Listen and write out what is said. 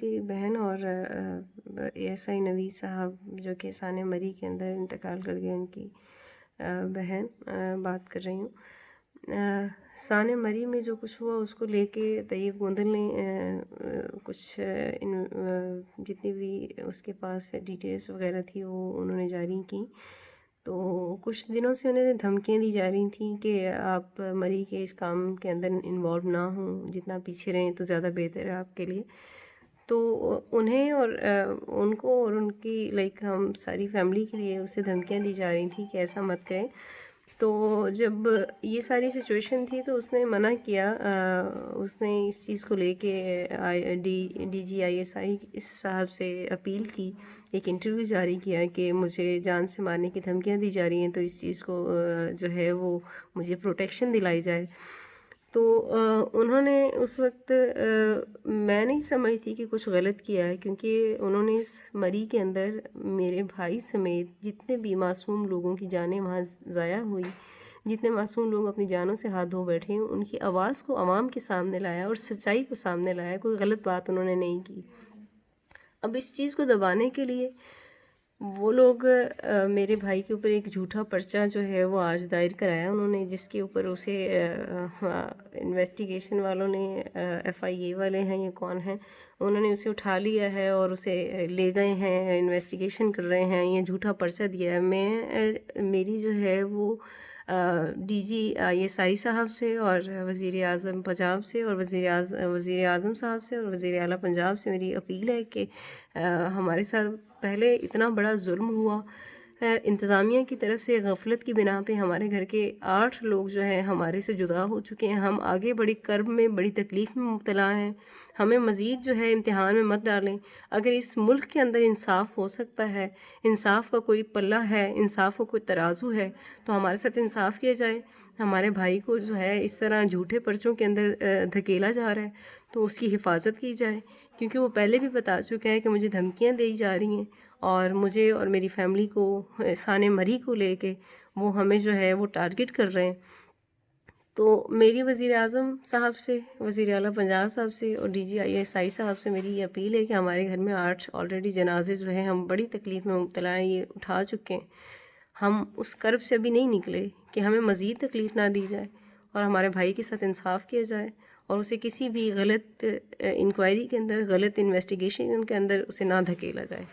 کی بہن اور ASI نوید صاحب جو کہ سانحہ مری کے اندر انتقال کر گئے، ان کی بہن بات کر رہی ہوں۔ سانحہ مری میں جو کچھ ہوا اس کو لے کے طیب گوندل نے کچھ جتنی بھی اس کے پاس ڈیٹیلز وغیرہ تھی وہ انہوں نے جاری کی۔ تو کچھ دنوں سے انہیں دھمکیاں دی جا رہی تھیں کہ آپ مری کے اس کام کے اندر انوالو نہ ہوں، جتنا پیچھے رہیں تو زیادہ بہتر ہے آپ کے لیے۔ تو انہیں اور ان کو اور ان کی ہم ساری فیملی کے لیے اسے دھمکیاں دی جا رہی تھیں کہ ایسا مت کریں۔ تو جب یہ ساری سچویشن تھی تو اس نے منع کیا، اس نے اس چیز کو لے کے ڈی جی ISI صاحب سے اپیل کی، ایک انٹرویو جاری کیا کہ مجھے جان سے مارنے کی دھمکیاں دی جا رہی ہیں، تو اس چیز کو جو ہے وہ مجھے پروٹیکشن دلائی جائے۔ تو انہوں نے اس وقت میں نہیں سمجھتی کہ کچھ غلط کیا ہے، کیونکہ انہوں نے اس مری کے اندر میرے بھائی سمیت جتنے بھی معصوم لوگوں کی جانیں وہاں ضائع ہوئی، جتنے معصوم لوگ اپنی جانوں سے ہاتھ دھو بیٹھے ہیں، ان کی آواز کو عوام کے سامنے لایا اور سچائی کو سامنے لایا، کوئی غلط بات انہوں نے نہیں کی۔ اب اس چیز کو دبانے کے لیے وہ لوگ میرے بھائی کے اوپر ایک جھوٹا پرچہ جو ہے وہ آج دائر کرایا انہوں نے، جس کے اوپر اسے انویسٹیگیشن والوں نے FIA والے ہیں یہ کون ہیں، انہوں نے اسے اٹھا لیا ہے اور اسے لے گئے ہیں، انویسٹیگیشن کر رہے ہیں، یہ جھوٹا پرچہ دیا ہے۔ میری جو ہے وہ DG ISI صاحب سے اور وزیر اعظم پنجاب سے اور وزیر اعظم صاحب سے اور وزیر اعلیٰ پنجاب سے میری اپیل ہے کہ ہمارے ساتھ پہلے اتنا بڑا ظلم ہوا، انتظامیہ کی طرف سے غفلت کی بنا پہ ہمارے گھر کے 8 لوگ جو ہیں ہمارے سے جدا ہو چکے ہیں، ہم آگے بڑی کرب میں بڑی تکلیف میں مبتلا ہیں، ہمیں مزید جو ہے امتحان میں مت ڈالیں۔ اگر اس ملک کے اندر انصاف ہو سکتا ہے، انصاف کا کوئی پلہ ہے، انصاف کا کوئی ترازو ہے، تو ہمارے ساتھ انصاف کیا جائے۔ ہمارے بھائی کو جو ہے اس طرح جھوٹے پرچوں کے اندر دھکیلا جا رہا ہے تو اس کی حفاظت کی جائے، کیونکہ وہ پہلے بھی بتا چکا ہے کہ مجھے دھمکیاں دی جا رہی ہیں اور مجھے اور میری فیملی کو سانحہ مری کو لے کے وہ ہمیں جو ہے وہ ٹارگٹ کر رہے ہیں۔ تو میری وزیر اعظم صاحب سے، وزیر اعلیٰ پنجاب صاحب سے اور DG ISI صاحب سے میری یہ اپیل ہے کہ ہمارے گھر میں 8 آلریڈی جنازے جو ہیں ہم بڑی تکلیف میں مبتلا ہیں، یہ اٹھا چکے ہیں، ہم اس کرب سے ابھی نہیں نکلے کہ ہمیں مزید تکلیف نہ دی جائے اور ہمارے بھائی کے ساتھ انصاف کیا جائے اور اسے کسی بھی غلط انکوائری کے اندر، غلط انویسٹیگیشن کے اندر اسے نہ دھکیلا جائے۔